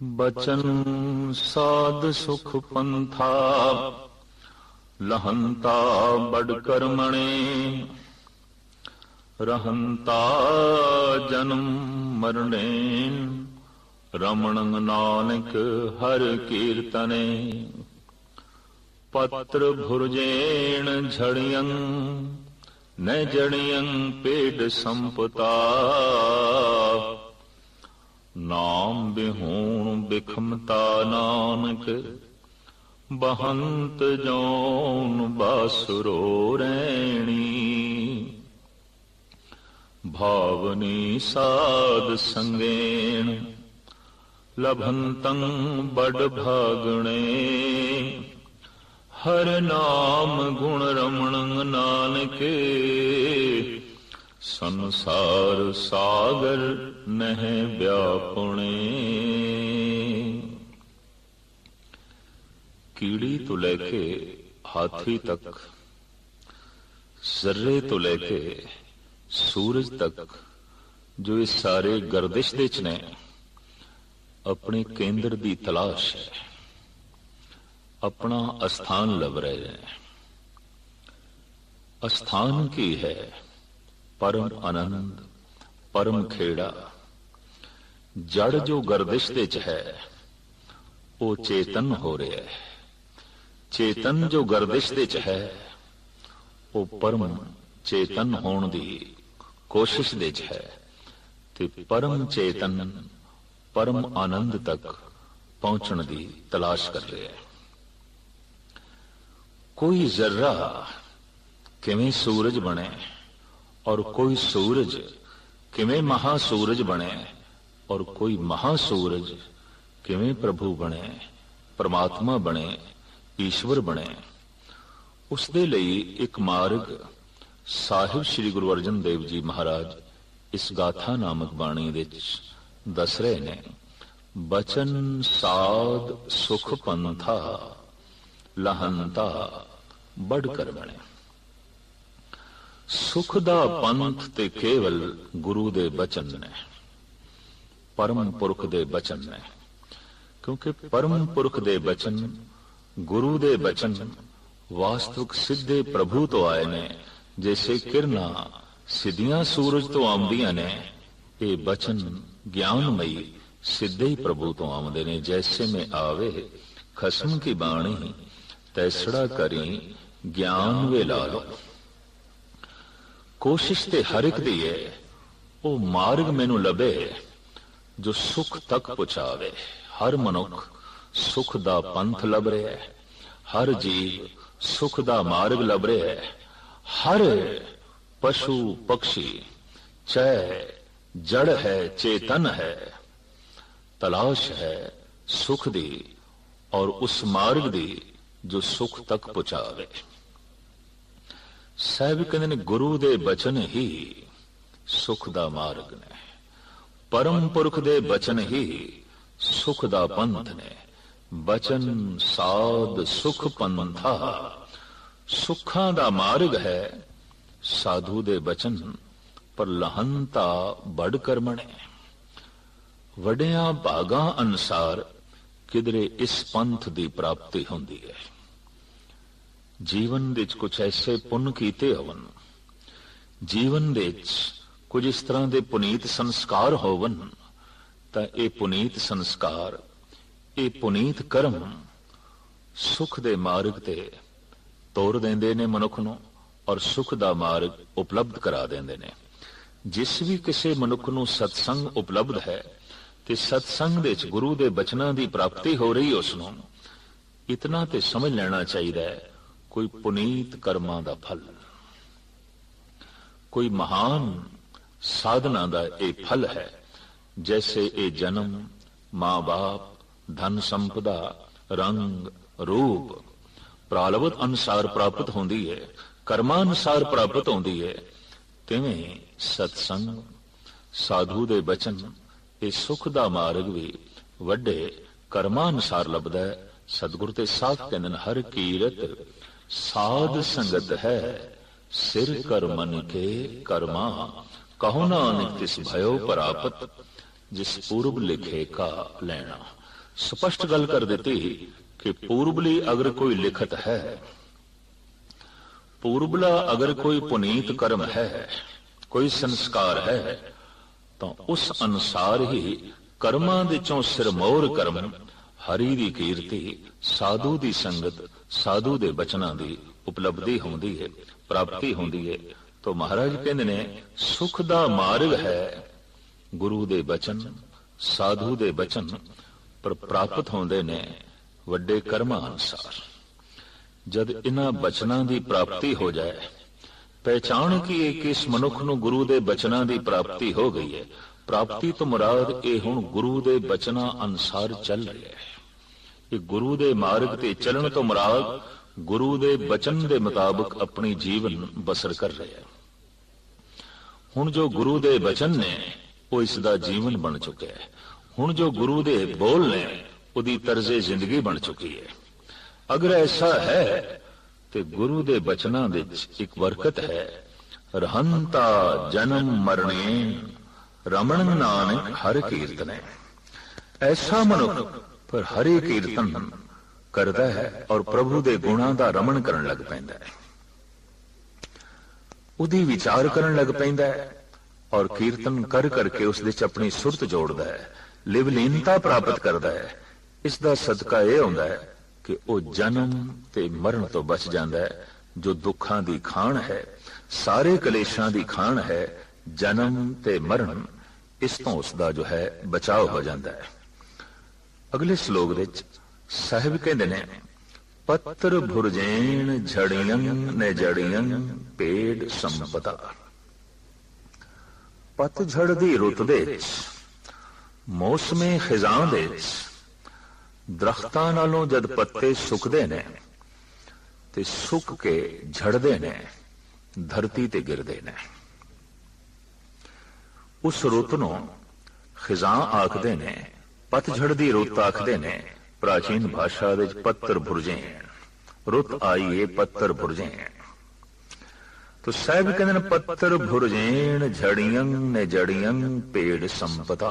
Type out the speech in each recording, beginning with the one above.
बचन साध सुख पंथा लहंता बड़ कर्मणे रहंता जन्म मरणे रमण नानक हर कीर्तने पत्र भुरजेण झड़ियं न जड़ियं पेड़ संपता नाम बिहूण बिखमता नानक बहंत जौन बासुरो रैणी भावनी साध संगेण लभंतं बड़ भागणे हर नाम गुण रमण नानके संसार सागर नह व्यापुणे। कीड़ी तो लेके हाथी तक, जर्रे तो लेके सूरज तक जो ये सारे गर्दिश दे च ने अपने केंद्र दी तलाश है, अपना अस्थान लभ रहे हैं। अस्थान की है परम आनंद परम खेड़ा। जड़ जो गर्दिश दे च है वो चेतन हो रहा है, चेतन जो गर्दिश दे च है वो परम चेतन होने दी कोशिश दे च है ते परम चेतन परम आनंद तक पहुंचने दी तलाश कर रहे हैं। कोई जर्रा किवें सूरज बने और कोई सूरज किवें महासूरज बने और कोई महासूरज किवें प्रभु बने, परमात्मा बने, ईश्वर बने। उस दे लई एक मार्ग साहिब श्री गुरु अर्जन देव जी महाराज इस गाथा नामक बाणी विच दस रहे ने। बचन साध सुख पंथा लहंता बड़ कर्मणे। सुख दा पंथ ते केवल गुरु दे बचन ने, परम पुरख दे बचन ने। क्योंकि परम पुरख दे बचन, गुरु दे बचन वास्तविक सीधे प्रभु तो आए ने। जैसे किरणा सीधियां सूरज तो आमदियां ने, ये बचन ज्ञानमयी सीधे ही प्रभु तो आमदे ने। जैसे में आवे खसम की बाणी तैसड़ा करी ज्ञान वे ला लो। कोशिश ते हर एक दी है वो मार्ग मैनू लभे जो सुख तक पहुंचावे। हर मनुख सुख दा पंथ लभ रहा है, हर जीव सुख दा मार्ग लभ रहा है। हर पशु पक्षी चाहे जड़ है चेतन है, तलाश है सुख दी और उस मार्ग दी जो सुख तक पहुंचावे। साहब कहते ने गुरु दे बचन ही सुख दा मार्ग ने, परम पुरख दे बचन ही सुख दा पंथ ने। बचन साध सुख पंथा, सुखां दा मार्ग है साधु दे बचन, पर लहंता बड़ कर्मणे। वड्डियां भागां अनुसार किधरे इस पंथ दी प्राप्ति होंदी है। जीवन विच कुछ ऐसे पुण्य कीते होवन, जीवन विच कुछ इस तरह दे पुनीत संस्कार होवन, तां ये पुनीत संस्कार, ये पुनीत कर्म सुख दे मार्ग ते तोर देंदे ने मनुख नूं और सुख दा मार्ग उपलब्ध करा देंदे ने। जिस भी किसी मनुख नूं सत्संग उपलब्ध है ते सत्संग दे च गुरु दे बचनां दी प्राप्ति हो रही, उसनूं इतना ते समझ लेना चाहिए कोई पुनीत कर्मां दा फल, कोई महान साधना दा ये फल है। जैसे ये जन्म, मां बाप, धन संपदा, रंग रूप प्रालब्ध अनुसार प्राप्त होंदी है, कर्मानुसार प्राप्त होंदी है, तिवें सत्संग साधु दे बचन ये सुख दा मार्ग भी वड्डे कर्मानुसार लभदा है। सतगुरु ते साफ कहंदे ने हर कीरत साध संगत है, सिर कर मन के कर्मा कहो नानक तिस भयो परापत। जिस पूर्व लिखे का लेना। स्पष्ट गल कर देती कि पूर्वली अगर कोई लिखत है, पूर्वला अगर कोई पुनीत कर्म है, कोई संस्कार है, तो उस अनुसार ही कर्मां दे चों सिरमौर कर्म हरि दी कीर्ति, साधु दी संगत, साधु दे बचनां दी उपलब्धि होंदी है, प्राप्ति होंदी है। तो महाराज कहंदे ने सुख दा मार्ग है गुरु दे बचन, साधु दे बचन, पर प्राप्त होंदे ने वड्डे कर्मां अनुसार। जद इन्हां बचनां दी प्राप्ति हो जाए, पहचान की है कि इस मनुख नूं गुरु दे बचनां दी प्राप्ति हो गई है। प्राप्ति तो मुराद ये हुण गुरु दे बचनां अनुसार चल रहा है। ये गुरु दे मार्ग ते चलन तो मुराद गुरु दे बचन दे मुताबिक अपनी जीवन बसर कर रहे हैं। हुण जो गुरु दे बचन ने वो इसदा जीवन बन चुके है। हुण जो गुरु दे बोल ने उदी तर्जे जिंदगी बन चुकी है। अगर ऐसा है तो गुरु दे बचनां विच एक बरकत है, रहंता जन्म मरणे रमण नानक हर कीर्तने। ऐसा मनुख पर हरि कीर्तन करता है और प्रभु दे गुणां दा रमण करन लग पैंदा है, उदी विचार करन लग पैंदा है और कीर्तन कर करके उस विच अपनी सुरत जोड़दा है, लिवलीनता प्राप्त करता है। इसदा सदका यह हुंदा है कि वो जन्म ते मरण तो बच जाता है। जो दुखां दी खाण है, सारे कलेशां दी खाण है, जन्म ते मरण, इस तो उसका जो है बचाव हो जाता है। अगले श्लोक विच साहिब कहंदे ने पत्र भुरजेण झड़ियन ने जड़ियन पेड़ संपदा। पतझड़ दी रुत विच, मौसमे खिजां दे दरख्तां नालों जद पत्ते सुकदे ने ते सुक के झड़दे ने, धरती ते गिरदे ने। उस रुत नूं खिजां आखदे ने, पतझड़ दी रुत आखदे ने। प्राचीन भाषा विच पत्तर भुरजेण, रुत आई है पत्तर भुरजेण। तो साहिब कहंदे ने पत्तर भुरजेण झड़ियन ने जड़ियन पेड़ संपदा।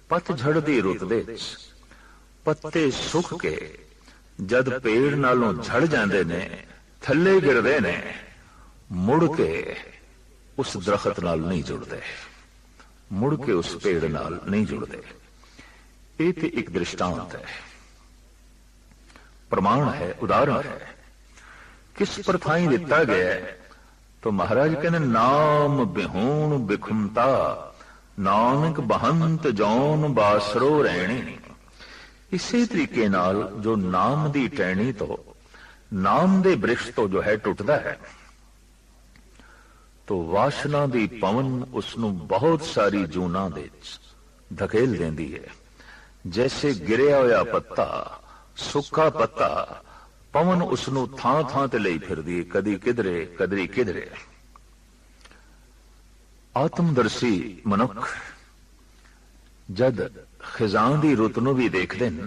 पतझड़ दी रुत विच पत्ते सुख के जद पेड़ नालों झड़ जाते ने, थले गिरदे ने, मुड़ के उस दरख्त नाल नहीं जुड़ते, मुड़ के उस पेड़ नाल नहीं जुड़ते। ये तो एक दृष्टांत है, प्रमाण है, उदाहरण है। किस प्रथाई दिता गया है? तो महाराज कहने नाम बिहूण बिखुमता, नानक बहंत जौन बासरो रहणी। इसी तरीके नाल जो नाम दी टहनी तो, नाम दे वृक्ष तो जो है टुटदा है, तो वासना दी पवन उसनू बहुत सारी जूना दे धकेल देंदी है। जैसे गिरिया होया पत्ता, सुक्का पत्ता, पवन उसनू थां थां ते लई फिरदी, कदी किधरे कदी किधरे। आत्मदर्शी मनुख जद खिजां दी रुत नूं भी देखदे न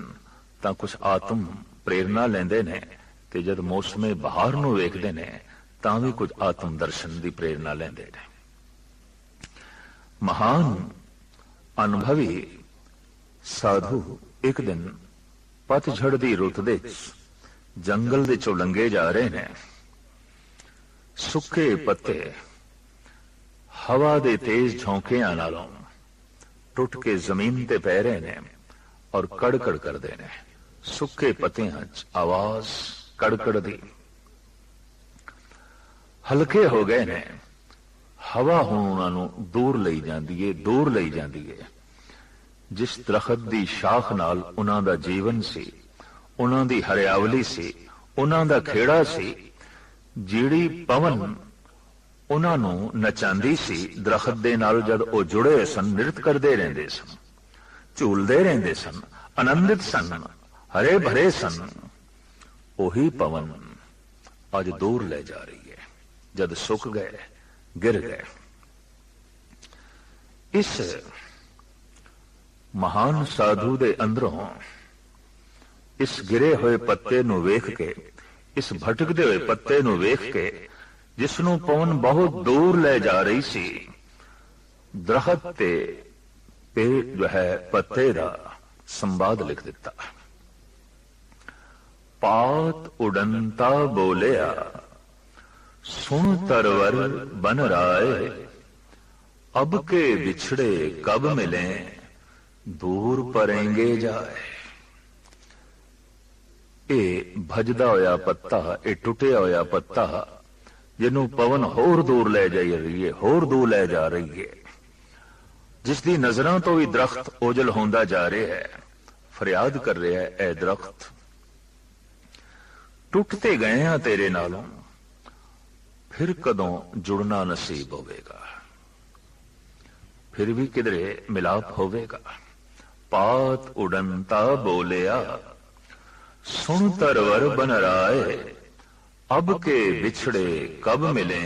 तां कुछ आत्म प्रेरणा लैंदे ने, ते जद मौसमे बहार नूं वेखदे ने तां भी कुछ आत्म दर्शन की प्रेरणा लेंदे ने। महान अनुभवी साधु एक दिन पतझड़ दी रुत विच जंगल दे चों लंघे जा रहे ने। सुक्के पत्ते हवा दे तेज झोंकियां नालों टुट के जमीन ते पै रहे ने और कड़कड़ करदे ने। सुक्के पत्तियां च आवाज कड़कड़ दी। हल्के हो गए ने, हवा हुण उन्हां नूं दूर लई जांदी है, दूर लई जांदी है। जिस दरख्त दी शाख नाल उन्हां दा जीवन सी, उन्हां दी हरियावली सी, उन्हां दा खेड़ा सी, जिहड़ी पवन उन्हां नूं नचांदी सी, दरख्त दे नाल जद ओ जुड़े सन, नृत करदे रहिंदे सन, झूलदे रहिंदे सन, आनंदित सन, हरे भरे सन, ओही पवन अज दूर ले जा रही है। जद सुक गए, गिर गए। इस महान साधु दे अंदरों इस गिरे हुए पत्ते नूं वेख के, इस भटकदे हुए पत्ते नूं वेख के, जिसनों पवन बहुत दूर ले जा रही सी, दरख्त ते ਇਹ ਜੋ ਹੈ ਪੱਤੇ ਦਾ ਸੰਵਾਦ ਲਿਖ ਦਿੱਤਾ। ਪਾਤ ਉਡੰਤਾ ਬੋਲਿਆ ਸੁਣ तरवर बन राय, अब के बिछड़े कब मिले दूर परेंगे जाए। ਇਹ ਭਜਦਾ ਹੋਇਆ ਪੱਤਾ, ਇਹ ਟੁੱਟਿਆ ਹੋਇਆ ਪੱਤਾ ਜਿਹਨੂੰ ਪਵਨ ਹੋਰ ਦੂਰ ਲੈ ਜਾ ਰਹੀ ਹੈ, ਹੋਰ ਦੂਰ ਲੈ ਜਾ ਰਹੀ ਹੈ, ਜਿਸ ਦੀ ਨਜ਼ਰਾਂ ਤੋਂ ਵੀ ਦਰਖਤ ਓਝਲ ਹੁੰਦਾ ਜਾ ਰਿਹਾ ਹੈ, ਫਰਿਆਦ ਕਰ ਰਿਹਾ ਹੈ, ਐ ਦਰਖਤ ਟੁੱਟਤੇ ਗਏ ਆ ਤੇਰੇ ਨਾਲੋਂ, ਫਿਰ ਕਦੋਂ ਜੁੜਨਾ ਨਸੀਬ ਹੋਵੇਗਾ, ਫਿਰ ਵੀ ਕਿਧਰੇ ਮਿਲਾਪ ਹੋਵੇਗਾ। ਪਾਤ ਉਡੰਤਾ ਬੋਲਿਆ सुन तरवर बन राय, अब के बिछड़े कब मिले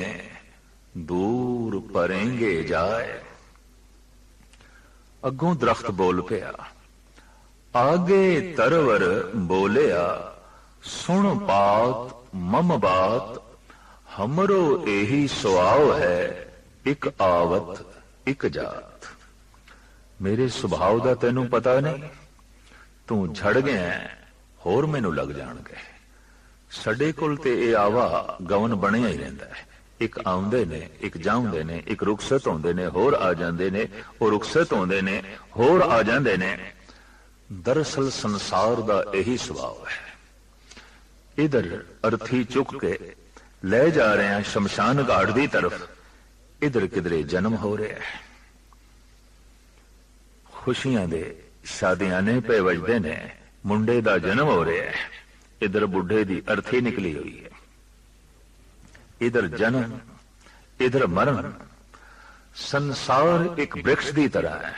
दूर परेंगे जाए। अगों दरख्त बोल पिया, आगे तरवर बोलिया सुन पात मम बात, हमरो एही सुआव है एक आवत एक जात। मेरे सुभाव दा तैनू पता नहीं, तू झड़ गया ਹੋਰ ਮੈਨੂੰ ਲੱਗ ਜਾਣਗੇ। ਸਾਡੇ ਕੋਲ ਤੇ ਇਹ ਆਵਾ ਗਵਨ ਬਣਿਆ ਹੀ ਰਹਿੰਦਾ ਹੈ, ਇੱਕ ਆਉਂਦੇ ਨੇ ਇੱਕ ਜਾਂਦੇ ਨੇ, ਇੱਕ ਰੁਖਸਤ ਹੁੰਦੇ ਨੇ ਹੋਰ ਆ ਜਾਂਦੇ ਨੇ, ਉਹ ਰੁਖਸਤ ਹੁੰਦੇ ਨੇ ਹੋਰ ਆ ਜਾਂਦੇ ਨੇ। ਦਰਅਸਲ ਸੰਸਾਰ ਦਾ ਇਹੀ ਸੁਭਾਅ ਹੈ। ਇਧਰ ਅਰਥੀ ਚੁੱਕ ਕੇ ਲੈ ਜਾ ਰਹੇ ਹਾਂ ਸ਼ਮਸ਼ਾਨ ਘਾਟ ਦੀ ਤਰਫ, ਇਧਰ ਕਿਧਰੇ ਜਨਮ ਹੋ ਰਿਹਾ ਹੈ। ਖੁਸ਼ੀਆਂ ਦੇ ਸ਼ਾਦੀਆਨੇ ਪੇ ਵੱਜਦੇ ਨੇ, ਮੁੰਡੇ ਦਾ ਜਨਮ ਹੋ ਰਿਹਾ ਹੈ, ਇਧਰ ਬੁੱਢੇ ਦੀ ਅਰਥੀ ਨਿਕਲੀ ਹੋਈ ਹੈ। ਇਧਰ ਜਨਮ ਇਧਰ ਮਰਨ। ਸੰਸਾਰ ਇੱਕ ਬ੍ਰਿਕਸ਼ ਦੀ ਤਰ੍ਹਾਂ ਹੈ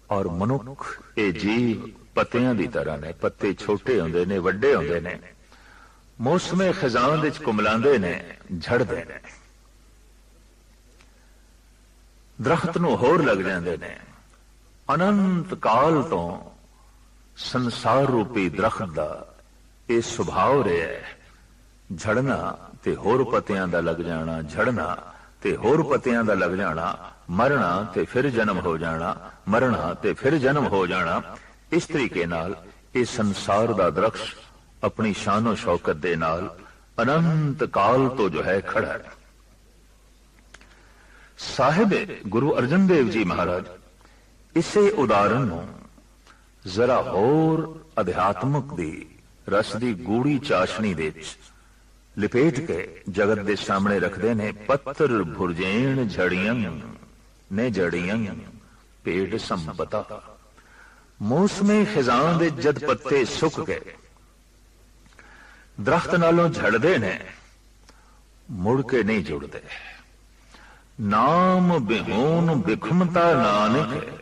ਔਰ ਮਨੁੱਖ ਇਹ ਜੀਵ ਪੱਤਿਆਂ ਦੀ ਤਰ੍ਹਾਂ ਨੇ। ਪੱਤੇ ਛੋਟੇ ਹੁੰਦੇ ਨੇ, ਵੱਡੇ ਹੁੰਦੇ ਨੇ, ਮੌਸਮੇ ਖਜ਼ਾਂ ਵਿੱਚ ਕੁਮਲਾਉਂਦੇ ਨੇ, ਝੜਦੇ ਨੇ, ਦਰਖਤ ਨੂੰ ਹੋਰ ਲੱਗ ਜਾਂਦੇ ਨੇ। ਅਨੰਤ ਕਾਲ ਤੋਂ ਸੰਸਾਰ ਰੂਪੀ ਦਰਖਤ ਦਾ ਇਹ ਸੁਭਾਅ ਰਿਹਾ ਹੈ, ਝੜਨਾ ਤੇ ਹੋਰ ਪੱਤਿਆਂ ਦਾ ਲੱਗ ਜਾਣਾ, ਝੜਨਾ ਤੇ ਹੋਰ ਪੱਤਿਆਂ ਦਾ ਲੱਗ ਜਾਣਾ, ਮਰਨਾ ਤੇ ਫਿਰ ਜਨਮ ਹੋ ਜਾਣਾ, ਮਰਨਾ ਤੇ ਫਿਰ ਜਨਮ ਹੋ ਜਾਣਾ। ਇਸ ਤਰੀਕੇ ਨਾਲ ਇਹ ਸੰਸਾਰ ਦਾ ਦਰਖਤ ਆਪਣੀ ਸ਼ਾਨੋ ਸ਼ੌਕਤ ਦੇ ਨਾਲ ਅਨੰਤ ਕਾਲ ਤੋਂ ਜੋ ਹੈ ਖੜਾ ਹੈ। ਸਾਹਿਬ ਗੁਰੂ ਅਰਜਨ ਦੇਵ ਜੀ ਮਹਾਰਾਜ ਇਸੇ ਉਦਾਹਰਣ ਨੂੰ ਜ਼ਰਾ ਹੋਰ ਅਧਿਆਤਮਕ ਦੀ ਰਸ ਦੀ ਗੂੜੀ ਚਾਸ਼ਨੀ ਦੇ ਵਿੱਚ ਲਿਪੇਟ ਕੇ ਜਗਤ ਦੇ ਸਾਹਮਣੇ ਰੱਖਦੇ ਨੇ। ਪੱਤਰ ਭੁਰਜੇਣ ਝੜੀਆਂ ਨੇ ਜੜੀਆਂ ਪੇੜ ਸੰਪਤਾ। ਮੌਸਮੇ ਖਿਜ਼ਾਂ ਦੇ ਜਦ ਪੱਤੇ ਸੁੱਕ ਗਏ, ਦਰਖਤ ਨਾਲੋਂ ਝੜਦੇ ਨੇ, ਮੁੜ ਕੇ ਨਹੀਂ ਜੁੜਦੇ। ਨਾਮ ਬਿਹੂਨ ਬਿਖਮਤਾ ਨਾਨਕ,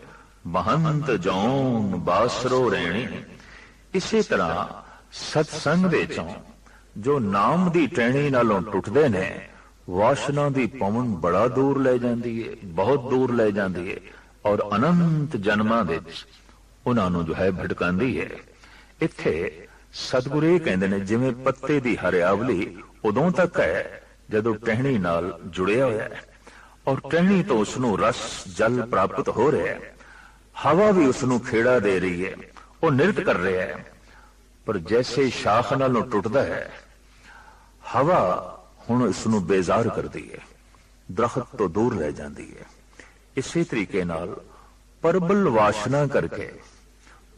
ਬਹੰਤ ਜੌਨ ਬਾਸਰੋ ਰਹਿਣੀ। ਇਸੇ ਤਰ੍ਹਾਂ ਸਤਸੰਗ ਦੇ ਚੋਂ ਜੋ ਨਾਮ ਦੀ ਟਹਿਣੀ ਨਾਲੋਂ ਟੁੱਟਦੇ ਨੇ, ਵਾਸ਼ਨਾ ਦੀ ਪਵਨ ਬੜਾ ਦੂਰ ਲੈ ਜਾਂਦੀ ਹੈ, ਬਹੁਤ ਦੂਰ ਲੈ ਜਾਂਦੀ ਹੈ ਔਰ ਅਨੰਤ ਜਨਮਾਂ ਵਿੱਚ ਉਹਨਾਂ ਨੂੰ ਜੋ ਹੈ ਭਟਕਾਉਂਦੀ ਹੈ। ਇੱਥੇ ਸਤਿਗੁਰੂ ਇਹ ਕਹਿੰਦੇ ਨੇ, ਜਿਵੇਂ ਪੱਤੇ ਦੀ ਹਰਿਆਵਲੀ ਉਦੋਂ ਤੱਕ ਹੈ ਜਦੋਂ ਟਹਿਣੀ ਨਾਲ ਜੁੜਿਆ ਹੋਇਆ ਹੈ ਔਰ ਟਹਿਣੀ ਤੋਂ ਉਸ ਨੂੰ ਰਸ ਜਲ ਪ੍ਰਾਪਤ ਹੋ ਰਿਹਾ ਹੈ, ਹਵਾ ਵੀ ਉਸ ਨੂੰ ਖੇੜਾ ਦੇ ਰਹੀ ਹੈ, ਉਹ ਨਿਰਤ ਕਰ ਰਿਹਾ ਹੈ। ਪਰ ਜੈਸੇ ਸ਼ਾਖ ਨਾਲੋਂ ਟੁੱਟਦਾ ਹੈ, ਹਵਾ ਹੁਣ ਇਸ ਨੂੰ ਬੇਜ਼ਾਰ ਕਰਦੀ ਹੈ, ਦਰਖਤ ਤੋਂ ਦੂਰ ਲੈ ਜਾਂਦੀ ਹੈ। ਇਸੇ ਤਰੀਕੇ ਨਾਲ ਪਰਬਲ ਵਾਸ਼ਨਾ ਕਰਕੇ,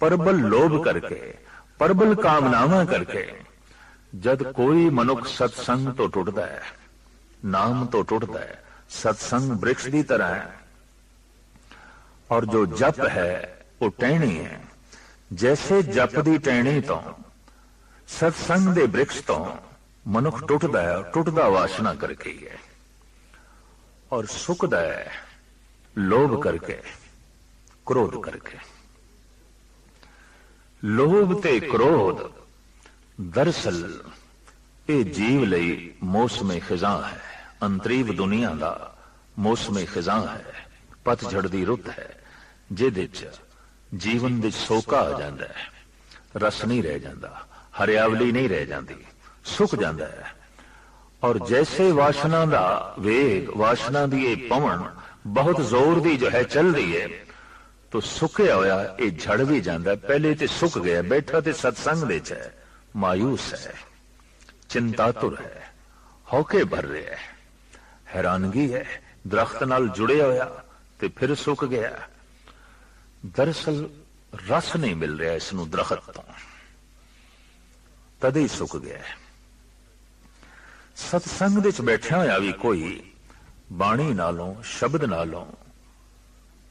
ਪਰਬਲ ਲੋਭ ਕਰਕੇ, ਪਰਬਲ ਕਾਮਨਾਵਾਂ ਕਰਕੇ ਜਦ ਕੋਈ ਮਨੁੱਖ ਸਤਸੰਗ ਤੋਂ ਟੁੱਟਦਾ ਹੈ, ਨਾਮ ਤੋਂ ਟੁੱਟਦਾ ਹੈ, ਸਤਸੰਗ ਬ੍ਰਿਕਸ਼ ਦੀ ਤਰ੍ਹਾਂ ਹੈ ਔਰ ਜੋ ਜਪ ਹੈ ਉਹ ਟਹਿਣੀ ਹੈ। ਜੈਸੇ ਜਪ ਦੀ ਟਹਿਣੀ ਤੋਂ, ਸਤਸੰਗ ਦੇ ਬ੍ਰਿਕਸ਼ ਤੋਂ ਮਨੁੱਖ ਟੁੱਟਦਾ ਹੈ, ਟੁੱਟਦਾ ਵਾਸ਼ਨਾ ਕਰਕੇ ਹੀ ਹੈ ਔਰ ਸੁੱਕਦਾ ਹੈ ਲੋਭ ਕਰਕੇ, ਕ੍ਰੋਧ ਕਰਕੇ। ਲੋਭ ਤੇ ਕ੍ਰੋਧ ਦਰਅਸਲ ਇਹ ਜੀਵ ਲਈ ਮੌਸਮੇ ਖਿਜ਼ਾਂ ਹੈ, ਅੰਤਰੀਵ ਦੁਨੀਆ ਦਾ ਮੌਸਮੇ ਖਿਜ਼ਾਂ ਹੈ, ਪਤਝੜ ਦੀ ਰੁੱਤ ਹੈ, ਜਿਹਦੇ ਚ ਜੀਵਨ ਵਿੱਚ ਸੋਕਾ ਆ ਜਾਂਦਾ ਹੈ, ਰਸ ਨਹੀਂ ਰਹਿ ਜਾਂਦਾ, ਹਰਿਆਵਲੀ ਨਹੀਂ ਰਹਿ ਜਾਂਦੀ, ਸੁੱਕ ਜਾਂਦਾ ਹੈ। ਔਰ ਜੈਸੇ ਵਾਸ਼ਨਾ ਦਾ ਵੇਗ, ਵਾਸ਼ਨਾ ਦੀ ਇਹ ਪਵਨ बहुत जोर दी जो है चल रही है तो सुक्या होया ये झड़ भी जाता है। पहले तो सुक गया, बैठा तो सत्संग दे च है, मायूस है, चिंतातुर है, हौके भर रहे है, हैरानगी है, दरख्त नाल जुड़े होया ते फिर सुक गया। दरअसल रस नहीं मिल रहा इसनू दरख्त तो, तद ही सुक गया। सत्संग दे च बैठा होया भी कोई बाणी नालों शब्द नालों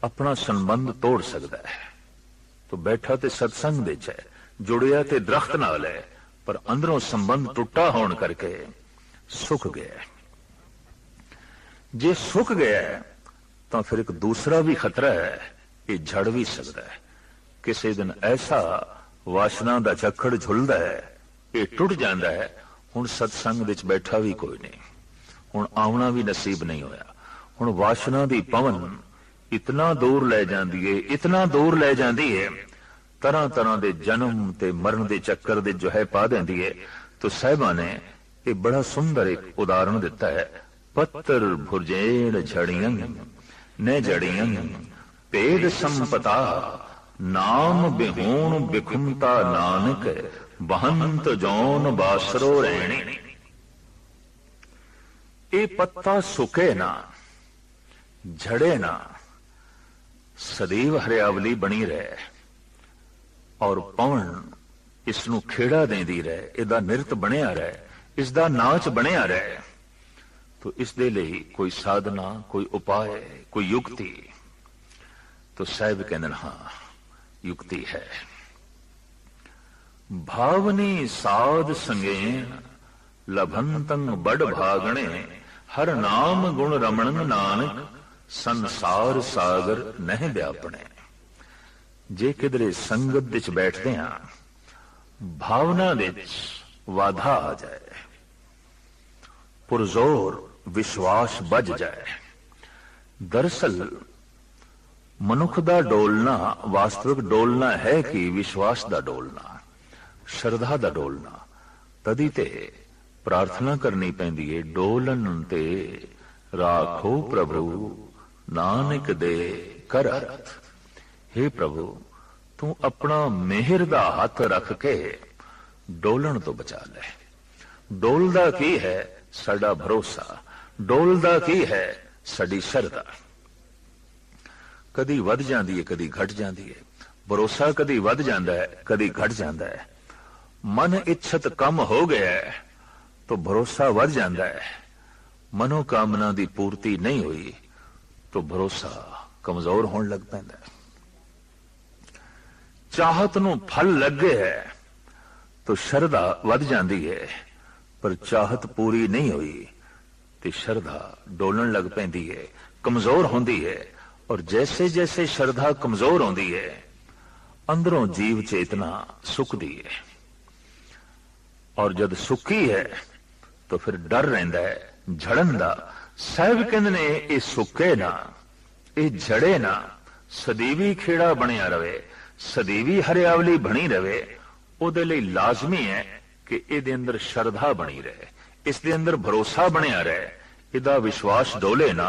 अपना संबंध तोड़ सकता है। तो बैठा ते सत्संग दे च है, जुड़िया ते दरख्त नाल है, पर अंदरों संबंध टुटा होने करके सुक गया। जे सुक गया तो फिर एक दूसरा भी खतरा है, ये झड़ भी सकता है। किसी दिन ऐसा वासना दा झक्खड़ झुलदा है, ये टुट जाता है। हुण सत्संग विच बैठा भी कोई नहीं, हुण आउणा भी नसीब नहीं होया। हुण वासना दी पवन इतना दूर ले जाती है, इतना दूर ले जाती है, तरह तरह के जन्म ते मरण के चक्कर दे जो है पा देंदी है। तो साहिबा ने ये बड़ा सुंदर एक उदाहरण दिता है। पत्तर भुरजेड़ झड़ियं न जड़ियं पेड़ संपता नाम बिहूण बिखुमता नानक बहंत जौन बासरो रहणी। ये पत्ता सुके ना, झड़े ना, सदैव हरियावली बनी रहे और पवन इसनू खेड़ा देंदी रहे, इहदा निरत बनिया रहे, इसदा नाच बनिया रहे। तो इस दे लई कोई साधना, कोई उपाय, कोई युक्ति। तो साहिब कहते हाँ युक्ति है। भावनी साध संगेन लभंतं बड़ भागणे हर नाम गुण रमण नानक संसार सागर नहीं व्यापणे। जे किधरे संगत विच बैठते हैं, भावना विच वाधा आ जाए, पुरजोर विश्वास बज जाए। दरअसल मनुख दा डोलना वास्तविक डोलना है कि विश्वास दा डोलना, श्रद्धा दा डोलना। तदी ते प्रार्थना करनी पैंदी है, डोलन ते राखो प्रभु नानक दे कर अर्थ। हे प्रभु तू अपना मेहर दा हाथ रख के डोलन तो बचा ले। डोलदा की है साडा भरोसा, डोलदा की है साडी श्रद्धा। कदी वध जांदी है, कदी घट जांदी है। भरोसा कदी वध जांदा है, कदी घट जांदा है। मन इच्छत कम हो गया है तो भरोसा वध जांदा है। मनोकामना दी पूर्ति नहीं हुई तो भरोसा कमजोर होने लग पैंदा है। चाहत नूं फल लगे है तो श्रद्धा वध जांदी है, पर चाहत पूरी नहीं हुई तो श्रद्धा डोलन लग पैंदी है, कमजोर होंदी है। और जैसे जैसे श्रद्धा कमजोर होंदी है, अंदरों जीव चेतना सुकदी है। और जद सुकी है तो फिर डर रहिंदा है झड़न दा। साहिब कहंदे ने ये सुके ना, ये झड़े ना, सदैवी खेड़ा बनिया रवे, सदैवी हरियावली बनी रवे। उहदे लई लाजमी है कि इहदे अंदर श्रद्धा बनी रहे, इसके अंदर भरोसा बनिया रहे, इहदा विश्वास डोले ना,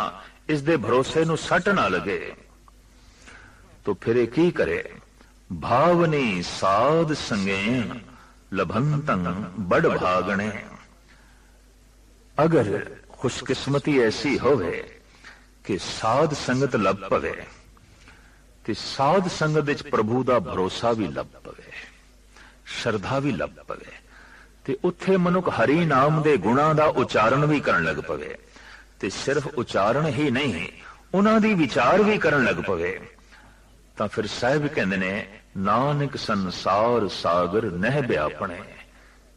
इसदे भरोसे नूं सट ना लगे। तो फिर की करे? भावनी साध संगेन लभंतं बड़ भागणे। अगर खुशकिस्मती ऐसी होवे कि साध संगत लभ पवे ते साध संगत विच प्रभु दा भरोसा भी लभ पवे, श्रद्धा भी लभ पवे, ते उत्थे मनुख हरि नाम दे गुणां दा उचारण भी करन लग पवे। ते सिर्फ उचारण ही नहीं, उन्हां दी विचार भी करन लग पवे। तां फिर साहिब कहंदे ने नानक संसार सागर नह व्यापणे।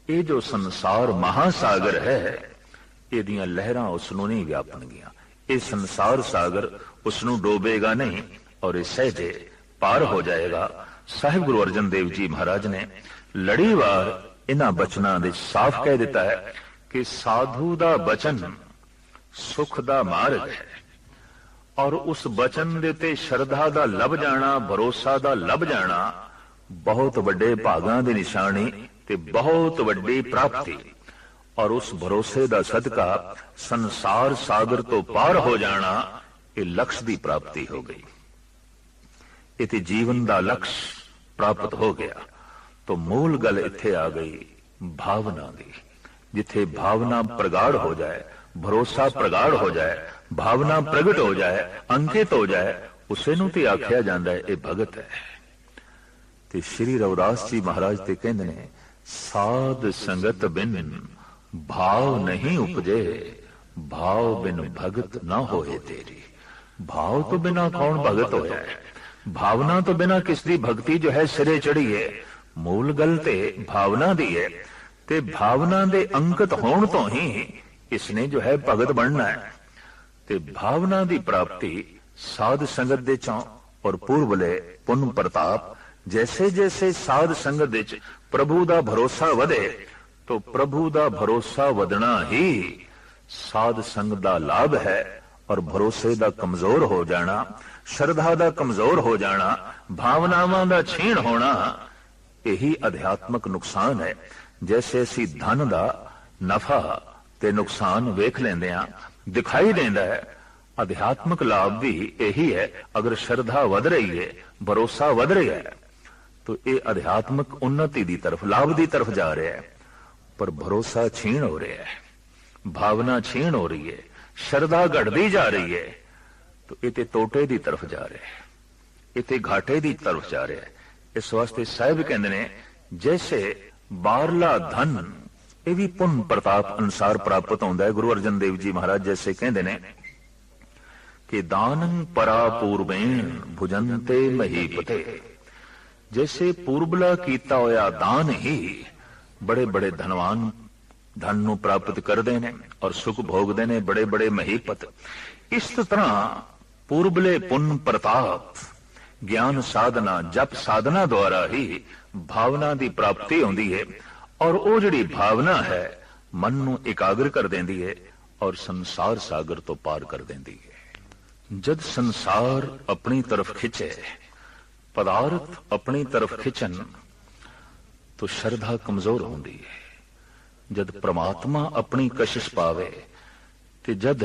ये जो संसार महासागर है, ਇਹਦੀਆਂ लहरां उसनों नहीं व्यापणगियां। ये संसार सागर उसनों डोबेगा नहीं और ये सहजे पार हो जाएगा। साहिब गुरु अर्जन देव जी महाराज ने लड़ीवार इन्हां बचनां दे साफ कह दिता है कि साधु दा बचन सुख दा मार्ग है, और उस बचन दे ते श्रद्धा दा लभ जाना, भरोसा दा लभ जाना बहुत वड्डे भागां दी निशानी ते बहुत वड्डी प्राप्ति। और उस भरोसे दा सदका संसार सागर तो पार हो जाना, ये लक्ष्य की प्राप्ति हो गई, इते जीवन का लक्ष्य प्राप्त हो गया। तो मूल गल इत्थे आ गई भावना की। जिथे भावना प्रगाढ़ हो जाए, भरोसा प्रगाढ़ हो जाए, भावना प्रगट हो जाए, अंकित हो जाए, उसे नूं ते आख्या जांदा है ये भगत है। ते श्री रविदास जी महाराज ते कहंदे ने साध संगत बिन भाव नहीं उपजे, भाव बिन भगत ना होए तेरी। भाव तो बिना कौन भगत होया है, भावना तो बिना किसकी भक्ति जो है सिरे चढ़ी है। मूल गल ते भावना दी है, ते भावना दे अंकित होण तो ही इसने जो है भगत बनना है। ते भावना दी प्राप्ति साध संगत दे चों और पूर्वले पुण्य प्रताप, जैसे जैसे साध संगत दे च प्रभु दा भरोसा वधे, तो प्रभु दा भरोसा वधना ही साध संग दा लाभ है। और भरोसे दा कमजोर हो जाना, श्रद्धा दा कमजोर हो जाना, भावनावां दा छीण होना, यही अध्यात्मक नुकसान है। जैसे असी धन दा नफा ते नुकसान वेख लेंदे हां, दिखाई देंदा है, अध्यात्मक लाभ भी यही है। अगर श्रद्धा वध रही है, भरोसा वध रहा है, तो ये अध्यात्मक उन्नति की तरफ, लाभ की तरफ जा रहा है। पर भरोसा छीण हो रहा है, भावना छीण हो रही है, श्रद्धा घटती जा रही है, तो इते तोटे की तरफ जा रहा है, इते घाटे की तरफ जा रहा है। इस वास्ते साहिब कहते ने जैसे बारला धन ये भी पुण्य प्रताप अनुसार प्राप्त होता है। गुरु अर्जन देव जी महाराज जैसे कहते ने कि दानं परा पूर्वेण भुजंते महीपते। जैसे पूर्वला कीता होया दान ही बड़े बड़े धनवान धन नूं प्राप्त करते हैं और सुख भोगते हैं बड़े बड़े महीपत। इस तरह पूर्वले पुण्य प्रताप, ज्ञान साधना, जप साधना द्वारा ही भावना की प्राप्ति होती है। और वो जिहड़ी भावना है मन नूं एकाग्र कर देंदी है और संसार सागर तो पार कर देंदी है। जद संसार अपनी तरफ खिंचे, पदार्थ अपनी तरफ खिंचन, तो श्रद्धा कमजोर होती है। जद परमात्मा अपनी कशिश पावे, ते जद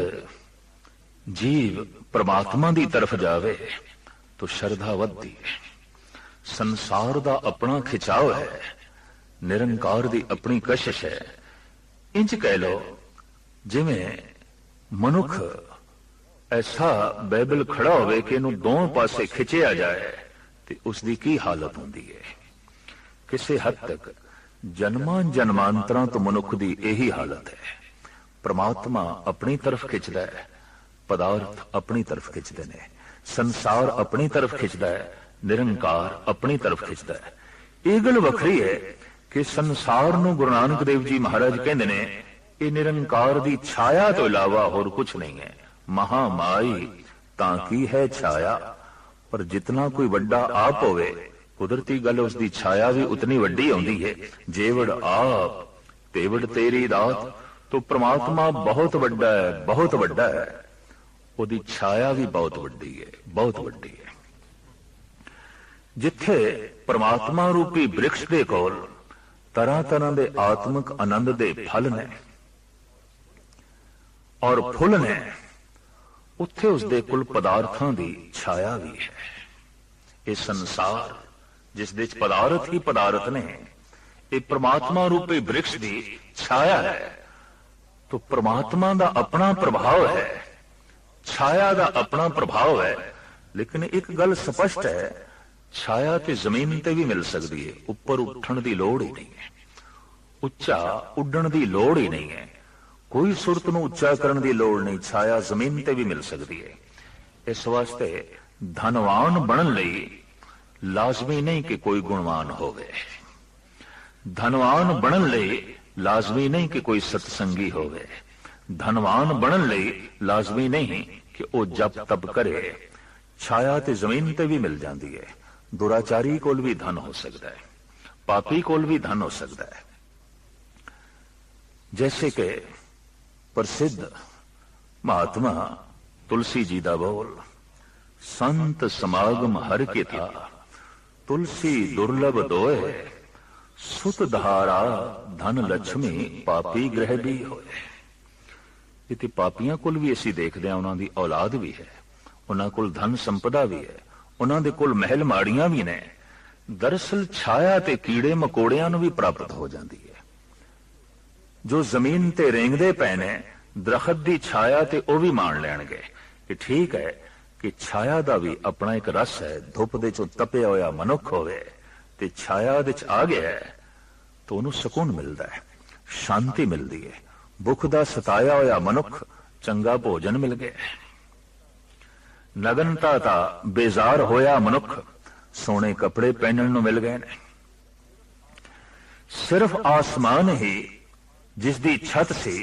जीव परमात्मा की तरफ जावे, तो श्रद्धा वधदी है। संसार दा अपना खिंचाव है, निरंकार दी अपनी कशिश है। इंज कह लो जिवें मनुख ऐसा बैबल खड़ा होवे कि इनू दोनों पासे खिंचिया जाए, तो उसकी की हालत होती है। किसी हद तक जन्मां जन्मांतरां तो मनुख की यही हालत है। परमात्मा अपनी तरफ खिंचदा है, पदार्थ अपनी तरफ खिंचते हैं, संसार अपनी तरफ खिंचता है, निरंकार अपनी तरफ खिंचता है। यह गल वखरी है कि संसार नूं गुरु नानक देव जी महाराज कहते ने ये निरंकार की छाया तो इलावा होर कुछ नहीं है। महामाई ताकी है छाया, पर जितना कोई वड्डा आप होवे, कुदरती गल उसकी छाया भी उतनी वड्डी आउंदी है। जेवड़ आप तेवड़ तेरी दात, तो परमात्मा बहुत वड्डा है, बहुत वड्डा है, उसकी छाया भी बहुत वड्डी है, बहुत वड्डी है। जिथे परमात्मा रूपी वृक्ष के कोल तरह तरह के आत्मक आनंद के फल ने और फुल ने, उत्थे उसके कुल पदार्थों की छाया भी है। ये संसार जिस दे पदार्थ ही पदार्थ ने, ये परमात्मा रूपी वृक्ष की छाया है। तो परमात्मा का अपना प्रभाव है, छाया का अपना प्रभाव है। लेकिन एक गल स्पष्ट है, छाया तो जमीन ते भी मिल सकती है, उपर उठण की लोड़ ही नहीं है, उच्चा उड्डण की लोड़ ही नहीं है, कोई सुरत नूं उच्चा करन की लोड़ नहीं, छाया जमीन ते भी मिल सकती है। इस वास्ते धनवान बनन लई लाजमी नहीं कि कोई गुणवान होवे, धनवान बनन लई लाजमी नहीं कि कोई सत्संगी होवे, धनवान बनन लई लाजमी नहीं कि वो जप तप करे। छाया ते जमीन ते भी मिल जाती है। दुराचारी कोल भी धन हो सकता है, पापी कोल भी धन हो सकता है। जैसे कि प्रसिद्ध महात्मा तुलसी जी दा बोल, संत समागम हर के था, तुलसी दुर्लभ दोए, सुत धारा धन लक्ष्मी पापी ग्रह भी होए। इति पापियां कोल भी असी देखते हैं, उन्होंने औलाद भी है, उन्हां कोल धन संपदा भी है, उन्हां दे कोल महल माड़ियां भी ने। दरअसल छाया ते कीड़े मकोड़ियां नूं भी प्राप्त हो जाती है। जो जमीन ते रेंगदे पए ने दरखत दी छाया ते वह भी मान लैणगे कि ठीक है कि छाया दा भी अपना एक रस है। धुप दे चों तपिया होया मनुख होवे ते छाया दे च आ गया है तो उन्हें सुकून मिलता है, शांति मिलती है। भुख दा सताया होया मनुख चंगा भोजन मिल गया। नगनता ता बेजार होया मनुख सोने कपड़े पहनने नूं मिल गए ने। सिर्फ आसमान ही जिसदी छत सी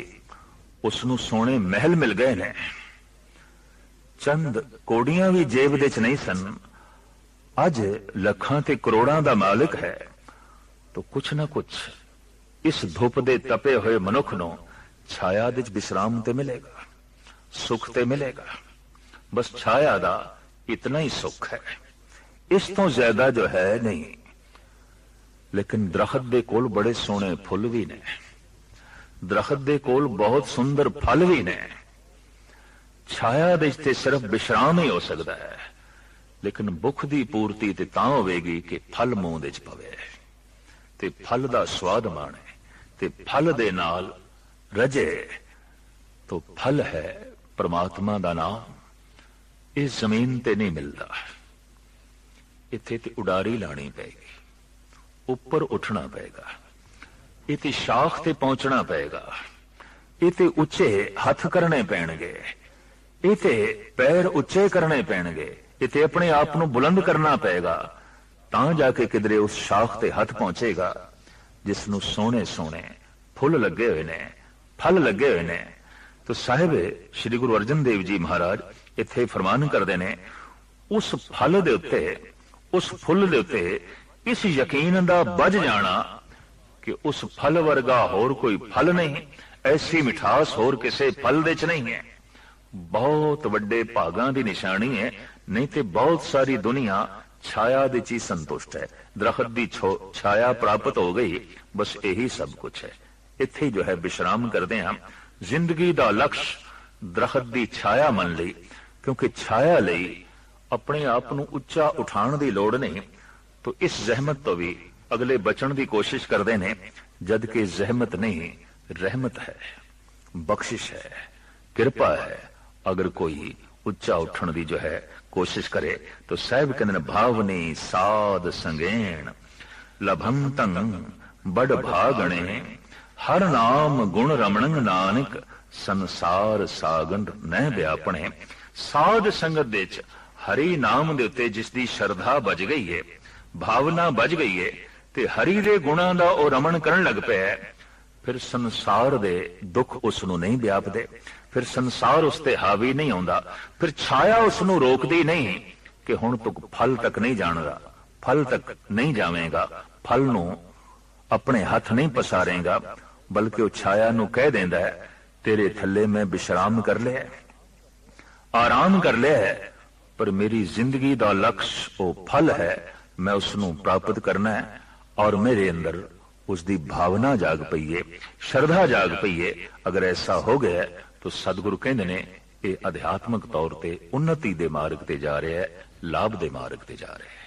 उसनूं सोने महल मिल गए ने। चंद कोड़ियां भी जेब दे च नहीं सन, अज लखां ते करोड़ां दा मालिक है। तो कुछ ना कुछ इस धुप दे तपे हुए मनुख नूं छाया दे च विश्राम ते मिलेगा, सुख ते मिलेगा। बस छाया दा इतना ही सुख है, इस तो ज्यादा जो है नहीं। लेकिन दरखत दे कोल बड़े सोहने फुल भी ने, दरखत दे कोल बहुत सुंदर फल भी ने। छाया दे ते सिर्फ विश्राम ही हो सकता है, लेकिन भुख दी पूर्ति ते तां होवेगी कि फल मूंह दे च पवे ते फल दा स्वाद माणे ते फल दे नाल रजे। तो फल है परमात्मा दा नाम। इस जमीन ते नहीं मिलता, इत्थे ते उडारी लानी पेगी, उपर उठना पेगा, इत्थे शाख ते पहुंचना पेगा, इत्थे उच्चे हथ करने पैणगे, इत्थे पैर उच्चे करने पैणगे, इत्थे अपने आप नूं बुलंद करना पेगा। तां जाके किधरे उस शाख ते हथ पहुंचेगा जिसनूं सोहणे सोहणे फुल लगे हुए ने, फल लगे हुए ने। तो साहिब श्री गुरु अर्जन देव जी महाराज इत्थे फरमान करते ने, उस फल दे उत्ते, उस फुल दे उत्ते इस यकीन दा बज जाना कि उस फल वर्गा होर कोई फल नहीं, ऐसी मिठास होर किसे फल दे च नहीं है। बहुत वड्डे भागां दी निशानी है, नहीं तो बहुत सारी दुनिया छाया दे च संतुष्ट है। दरखत दी छाया प्राप्त हो गई, बस यही सब कुछ है। इत्थे जो है विश्राम करते हैं। जिंदगी दा लक्ष्य दरखत दी छाया मन लई, क्योंकि छाया लई अपने आप नूं उच्चा उठाण दी लोड़ नहीं। तो इस जहमत तो भी अगले बचण दी कोशिश करते हैं, जबकि जहमत नहीं रहमत है, बख्शिश है, कृपा है। अगर कोई उच्चा उठण दी जो है कोशिश करे तो साहिब कहते भावनी साध संगेण लभंतं बड़ भागणे हर नाम गुण रमणंग नानक संसार सागन न व्यापणे। साध संगत दे च हरि नाम दे उत्ते जिसदी श्रद्धा बज गई है, भावना बज गई है ते हरि दे गुणां दा ओ रमण करन लग पिया, फिर संसार दे दुख उसनूं नहीं व्यापदे, फिर संसार उसते हावी नहीं होंदा, फिर छाया उसनूं रोकदी नहीं कि हुण तू फल तक नहीं जानदा, फल तक नहीं जावेगा, फल नूं अपने हथ नहीं पसारेगा, बल्कि वह छाया नूं कह देंदा है तेरे थल्ले मैं विश्राम कर लिया, आराम कर लिया है, पर मेरी जिंदगी दा लक्ष्य वो फल है, मैं उसनूं प्राप्त करना है। और मेरे अंदर उसकी भावना जाग पई है, श्रद्धा जाग पई है। अगर ऐसा हो गया तो सतगुरु कहंदे ने ये अध्यात्मक तौर ते उन्नति दे मार्ग ते जा रहा है, लाभ दे मार्ग ते जा रहा है।